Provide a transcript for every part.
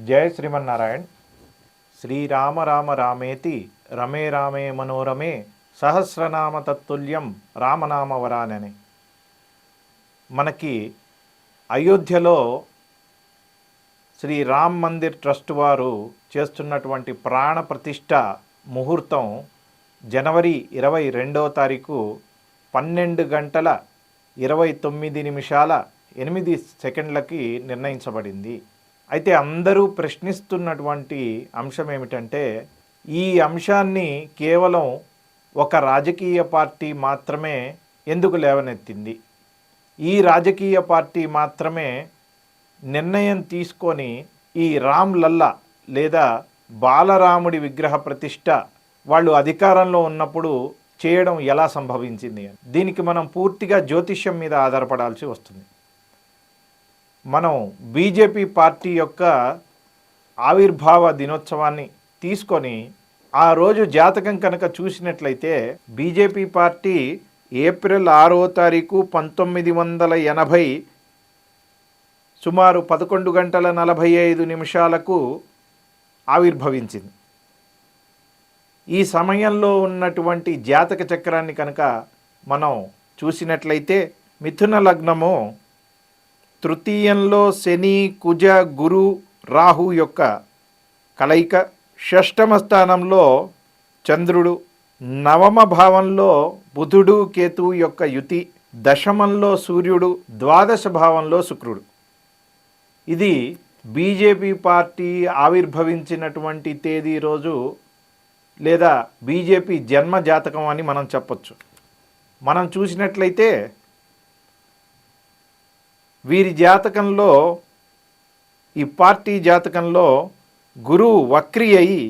జయ శ్రీమన్నారాయణ. శ్రీరామ రామ రామేతి రమే రామే మనోరమే సహస్రనామ తత్తుల్యం రామనామ వరానని. మనకి అయోధ్యలో శ్రీ రామ్ మందిర్ ట్రస్ట్ వారు చేస్తున్నటువంటి ప్రాణ ప్రతిష్ఠ ముహూర్తం జనవరి 22వ తారీఖు 12:29:08 నిర్ణయించబడింది. అయితే అందరూ ప్రశ్నిస్తున్నటువంటి అంశం ఏమిటంటే, ఈ అంశాన్ని కేవలం ఒక రాజకీయ పార్టీ మాత్రమే ఎందుకు లేవనెత్తింది? ఈ రాజకీయ పార్టీ మాత్రమే నిర్ణయం తీసుకొని ఈ రామ్ లల్లా లేదా బాలరాముడి విగ్రహ ప్రతిష్ఠ వాళ్ళు అధికారంలో ఉన్నప్పుడు చేయడం ఎలా సంభవించింది అని. దీనికి మనం పూర్తిగా జ్యోతిష్యం మీద ఆధారపడాల్సి వస్తుంది. మనం బీజేపీ పార్టీ యొక్క ఆవిర్భావ దినోత్సవాన్ని తీసుకొని ఆ రోజు జాతకం కనుక చూసినట్లయితే, బీజేపీ పార్టీ ఏప్రిల్ 6వ తారీఖు 1980 సుమారు 11:45 ఆవిర్భవించింది. ఈ సమయంలో ఉన్నటువంటి జాతక చక్రాన్ని కనుక మనం చూసినట్లయితే, మిథున లగ్నము, తృతీయంలో శని, కుజ, గురు, రాహు యొక్క కలయిక, షష్టమ స్థానంలో చంద్రుడు, నవమ భావంలో బుధుడు, కేతువు యొక్క యుతి, దశమంలో సూర్యుడు, ద్వాదశ భావంలో శుక్రుడు. ఇది బీజేపీ పార్టీ ఆవిర్భవించినటువంటి తేదీ రోజు లేదా బీజేపీ జన్మ జాతకం అని మనం చెప్పొచ్చు. మనం చూసినట్లయితే వీరి జాతకంలో, ఈ పార్టీ జాతకంలో గురువు వక్రి అయి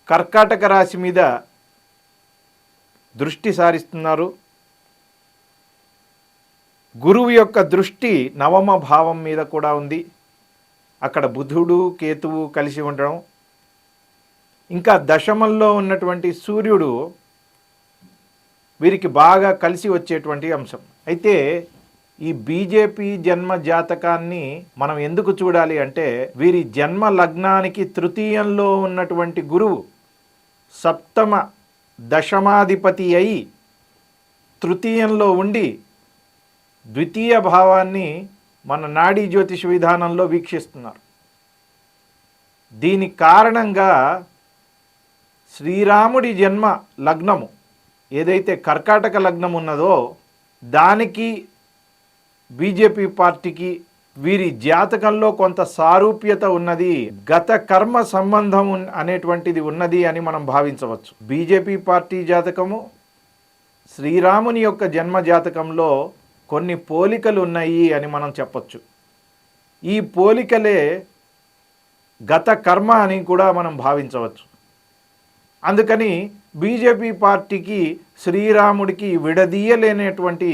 కర్కాటక రాశి మీద దృష్టి సారిస్తున్నారు. గురువు యొక్క దృష్టి నవమ భావం మీద కూడా ఉంది. అక్కడ బుధుడు, కేతువు కలిసి ఉండడం, ఇంకా దశమంలో ఉన్నటువంటి సూర్యుడు వీరికి బాగా కలిసి వచ్చేటువంటి అంశం. అయితే ఈ బీజేపీ జన్మ జాతకాన్ని మనం ఎందుకు చూడాలి అంటే, వీరి జన్మ లగ్నానికి తృతీయంలో ఉన్నటువంటి గురువు సప్తమ దశమాధిపతి అయి తృతీయంలో ఉండి ద్వితీయ భావాన్ని మన నాడీ జ్యోతిష విధానంలో వీక్షిస్తున్నారు. దీని కారణంగా శ్రీరాముడి జన్మ లగ్నము ఏదైతే కర్కాటక లగ్నం ఉన్నదో, దానికి బీజేపీ పార్టీకి వీరి జాతకంలో కొంత సారూప్యత ఉన్నది, గత కర్మ సంబంధం అనేటువంటిది ఉన్నది అని మనం భావించవచ్చు. బీజేపీ పార్టీ జాతకము శ్రీరాముని యొక్క జన్మ జాతకంలో కొన్ని పోలికలు ఉన్నాయి అని మనం చెప్పొచ్చు. ఈ పోలికలే గత కర్మ అని కూడా మనం భావించవచ్చు. అందుకని బీజేపీ పార్టీకి శ్రీరాముడికి విడదీయలేనటువంటి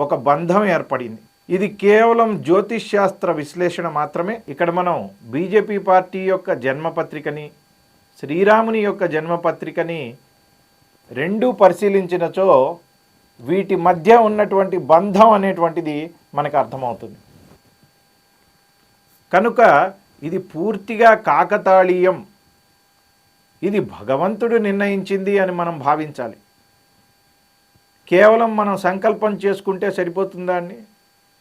ఒక బంధం ఏర్పడింది. ఇది కేవలం జ్యోతిష్ శాస్త్ర విశ్లేషణ మాత్రమే. ఇక్కడ మనం బీజేపీ పార్టీ యొక్క జన్మపత్రికని, శ్రీరాముని యొక్క జన్మపత్రికని రెండూ పరిశీలించినచో వీటి మధ్య ఉన్నటువంటి బంధం అనేటువంటిది మనకు అర్థమవుతుంది. కనుక ఇది పూర్తిగా కాకతాళీయం, ఇది భగవంతుడు నిర్ణయించింది అని మనం భావించాలి. కేవలం మనం సంకల్పం చేసుకుంటే సరిపోతుందా అండి?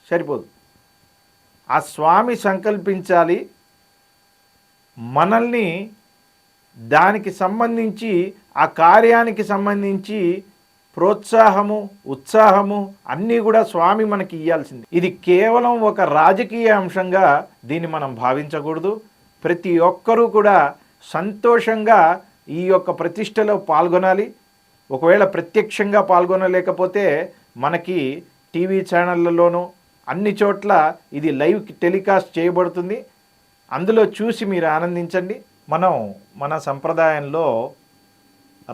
సరిపోదు. ఆ స్వామి సంకల్పించాలి, మనల్ని దానికి సంబంధించి, ఆ కార్యానికి సంబంధించి ప్రోత్సాహము, ఉత్సాహము అన్నీ కూడా స్వామి మనకి ఇవ్వాల్సింది. ఇది కేవలం ఒక రాజకీయ అంశంగా దీన్ని మనం భావించకూడదు. ప్రతి ఒక్కరూ కూడా సంతోషంగా ఈ యొక్క ప్రతిష్టలో పాల్గొనాలి. ఒకవేళ ప్రత్యక్షంగా పాల్గొనలేకపోతే మనకి టీవీ ఛానళ్ళలోనూ అన్ని చోట్ల ఇది లైవ్ టెలికాస్ట్ చేయబడుతుంది. అందులో చూసి మీరు ఆనందించండి. మనం మన సంప్రదాయంలో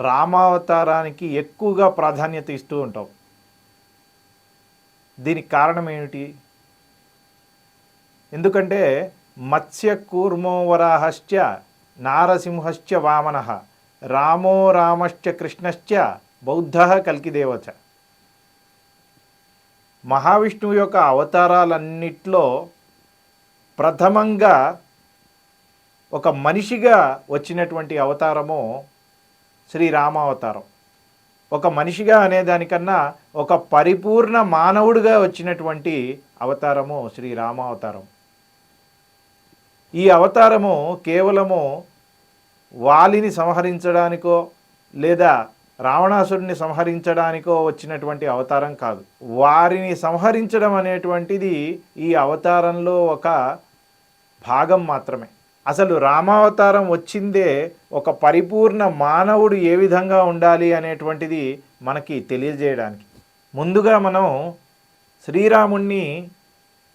రామావతారానికి ఎక్కువగా ప్రాధాన్యత ఇస్తూ ఉంటాం. దీనికి కారణం ఏమిటి? ఎందుకంటే మత్స్య కూర్మో వరాహశ్చ నారసింహశ్చ వామనః రామో రామశ్చ కృష్ణశ్చ బౌద్ధః కల్కిదేవచ. మహావిష్ణువు యొక్క అవతారాలన్నిట్లో ప్రథమంగా ఒక మనిషిగా వచ్చినటువంటి అవతారము శ్రీరామావతారం. ఒక మనిషిగా అనేదానికన్నా ఒక పరిపూర్ణ మానవుడిగా వచ్చినటువంటి అవతారము శ్రీరామావతారం. ఈ అవతారము కేవలము వాలిని సంహరించడానికో లేదా రావణాసురుడిని సంహరించడానికో వచ్చినటువంటి అవతారం కాదు. వారిని సంహరించడం అనేటువంటిది ఈ అవతారంలో ఒక భాగం మాత్రమే. అసలు రామావతారం వచ్చిందే ఒక పరిపూర్ణ మానవుడు ఏ విధంగా ఉండాలి అనేటువంటిది మనకి తెలియజేయడానికి. ముందుగా మనం శ్రీరాముణ్ణి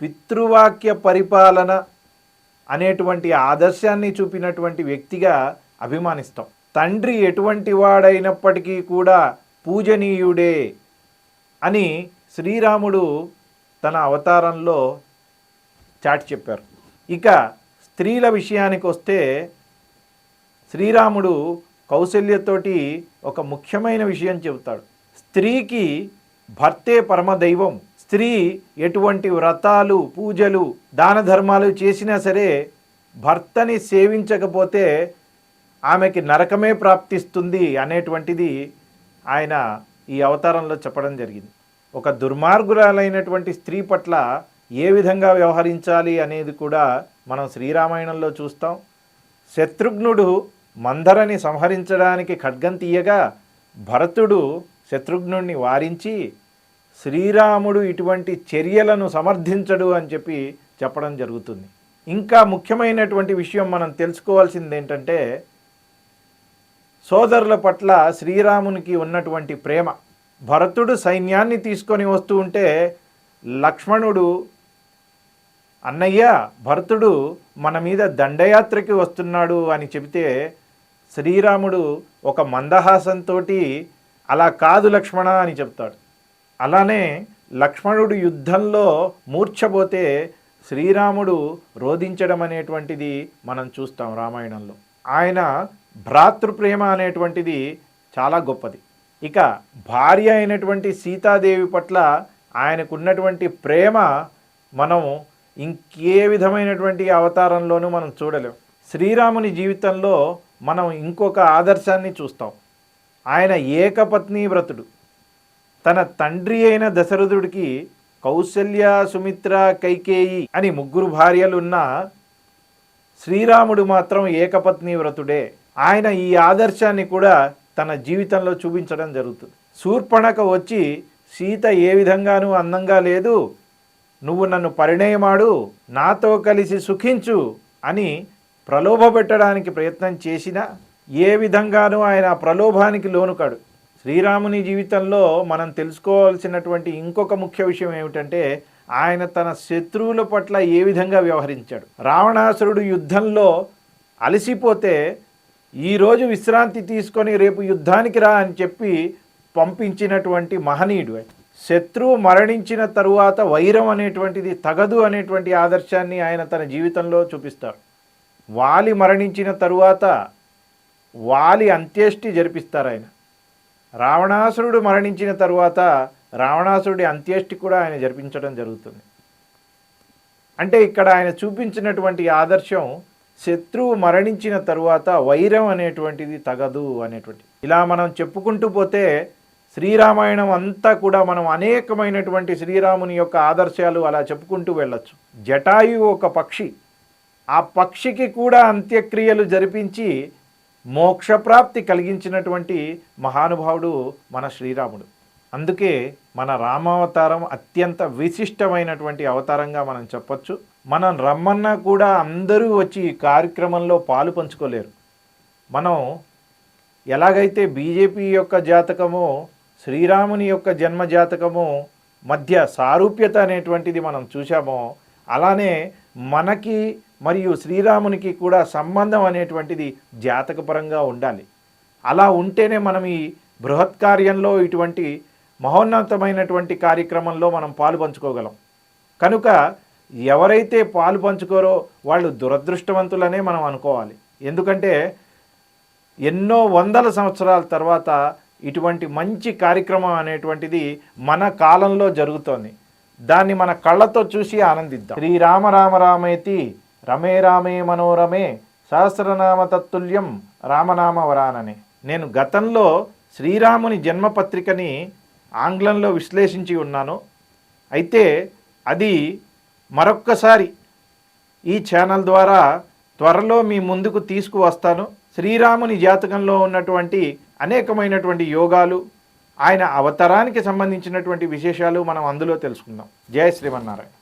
పితృవాక్య పరిపాలన అనేటువంటి ఆదర్శాన్ని చూపినటువంటి వ్యక్తిగా అభిమానిస్తాం. తండ్రి ఎటువంటి వాడైనప్పటికీ కూడా పూజనీయుడే అని శ్రీరాముడు తన అవతారంలో చాటి చెప్పారు. ఇక స్త్రీల విషయానికి వస్తే శ్రీరాముడు కౌసల్యతోటి ఒక ముఖ్యమైన విషయం చెబుతాడు. స్త్రీకి భర్తే పరమదైవం. స్త్రీ ఎటువంటి వ్రతాలు పూజలు దాన ధర్మాలు చేసినా సరే భర్తని సేవించకపోతే ఆమెకి నరకమే ప్రాప్తిస్తుంది అనేటువంటిది ఆయన ఈ అవతారంలో చెప్పడం జరిగింది. ఒక దుర్మార్గురాలైనటువంటి స్త్రీ పట్ల ఏ విధంగా వ్యవహరించాలి అనేది కూడా మనం శ్రీరామాయణంలో చూస్తాం. శత్రుఘ్నుడు మందరని సంహరించడానికి ఖడ్గం తీయగా భరతుడు శత్రుఘ్నుడిని వారించి శ్రీరాముడు ఇటువంటి చర్యలను సమర్థించడు అని చెప్పి చెప్పడం జరుగుతుంది. ఇంకా ముఖ్యమైనటువంటి విషయం మనం తెలుసుకోవాల్సింది ఏంటంటే సోదరుల పట్ల శ్రీరామునికి ఉన్నటువంటి ప్రేమ. భరతుడు సైన్యాన్ని తీసుకొని వస్తూ ఉంటే లక్ష్మణుడు, అన్నయ్య భరతుడు మన మీద దండయాత్రకి వస్తున్నాడు అని చెబితే శ్రీరాముడు ఒక మందహాసంతో అలా కాదు లక్ష్మణ అని చెప్తాడు. అలానే లక్ష్మణుడు యుద్ధంలో మూర్ఛపోతే శ్రీరాముడు రోధించడం అనేటువంటిది మనం చూస్తాం రామాయణంలో. ఆయన భ్రాతృప్రేమ అనేటువంటిది చాలా గొప్పది. ఇక భార్య అయినటువంటి సీతాదేవి పట్ల ఆయనకున్నటువంటి ప్రేమ మనం ఇంకే విధమైనటువంటి అవతారంలోనూ మనం చూడలేం. శ్రీరాముని జీవితంలో మనం ఇంకొక ఆదర్శాన్ని చూస్తాం. ఆయన ఏకపత్ని వ్రతుడు. తన తండ్రి అయిన దశరథుడికి కౌసల్య, సుమిత్ర, కైకేయి అని 3 భార్యలున్న శ్రీరాముడు మాత్రం ఏకపత్ని వ్రతుడే. ఆయన ఈ ఆదర్శాన్ని కూడా తన జీవితంలో చూపించడం జరుగుతుంది. శూర్పణఖ వచ్చి సీత ఏ విధంగానూ అందంగా లేదు, నువ్వు నన్ను పరిణయమాడు, నాతో కలిసి సుఖించు అని ప్రలోభపెట్టడానికి ప్రయత్నం చేసినా ఏ విధంగానూ ఆయన ప్రలోభానికి లోనుకాడు. శ్రీరాముని జీవితంలో మనం తెలుసుకోవాల్సినటువంటి ఇంకొక ముఖ్య విషయం ఏమిటంటే ఆయన తన శత్రువుల పట్ల ఏ విధంగా వ్యవహరించాడు. రావణాసురుడు యుద్ధంలో అలసిపోతే ఈరోజు విశ్రాంతి తీసుకొని రేపు యుద్ధానికి రా అని చెప్పి పంపించినటువంటి మహనీయుడు. శత్రువు మరణించిన తరువాత వైరం అనేటువంటిది తగదు అనేటువంటి ఆదర్శాన్ని ఆయన తన జీవితంలో చూపిస్తారు. వాలి మరణించిన తరువాత వాలి అంత్యేష్టి జరిపిస్తారు ఆయన. రావణాసురుడు మరణించిన తరువాత రావణాసురుడి అంత్యేష్టి కూడా ఆయన జరిపించడం జరుగుతుంది. అంటే ఇక్కడ ఆయన చూపించినటువంటి ఆదర్శం శత్రువు మరణించిన తరువాత వైరం అనేటువంటిది తగదు అనేటువంటిది. ఇలా మనం చెప్పుకుంటూ పోతే శ్రీరామాయణం అంతా కూడా మనం అనేకమైనటువంటి శ్రీరాముని యొక్క ఆదర్శాలు అలా చెప్పుకుంటూ వెళ్ళొచ్చు. జటాయువు ఒక పక్షి. ఆ పక్షికి కూడా అంత్యక్రియలు జరిపించి మోక్షప్రాప్తి కలిగించినటువంటి మహానుభావుడు మన శ్రీరాముడు. అందుకే మన రామావతారం అత్యంత విశిష్టమైనటువంటి అవతారంగా మనం చెప్పొచ్చు. మనం రమ్మన్నా కూడా అందరూ వచ్చి ఈ కార్యక్రమంలో పాలు పంచుకోలేరు. మనం ఎలాగైతే బీజేపీ యొక్క జాతకము శ్రీరాముని యొక్క జన్మ జాతకము మధ్య సారూప్యత అనేటువంటిది మనం చూసామో అలానే మనకి మరియు శ్రీరామునికి కూడా సంబంధం అనేటువంటిది జాతకపరంగా ఉండాలి. అలా ఉంటేనే మనం ఈ బృహత్ కార్యంలో ఇటువంటి మహోన్నతమైనటువంటి కార్యక్రమంలో మనం పాలు పంచుకోగలం. కనుక ఎవరైతే పాలు పంచుకోరో వాళ్ళు దురదృష్టవంతులనే మనం అనుకోవాలి. ఎందుకంటే ఎన్నో వందల సంవత్సరాల తర్వాత ఇటువంటి మంచి కార్యక్రమం అనేటువంటిది మన కాలంలో జరుగుతోంది. దాన్ని మన కళ్ళతో చూసి ఆనందిద్దాం. శ్రీరామ రామ రామేతి రమే రామే మనోరమే సహస్రనామ తత్తుల్యం రామనామ వరానని. నేను గతంలో శ్రీరాముని జన్మపత్రికని ఆంగ్లంలో విశ్లేషించి ఉన్నాను. అయితే అది మరొక్కసారి ఈ ఛానల్ ద్వారా త్వరలో మీ ముందుకు తీసుకువస్తాను. శ్రీరాముని జాతకంలో ఉన్నటువంటి అనేకమైనటువంటి యోగాలు, ఆయన అవతారానికి సంబంధించినటువంటి విశేషాలు మనం అందులో తెలుసుకుందాం. జై శ్రీమన్నారాయణ.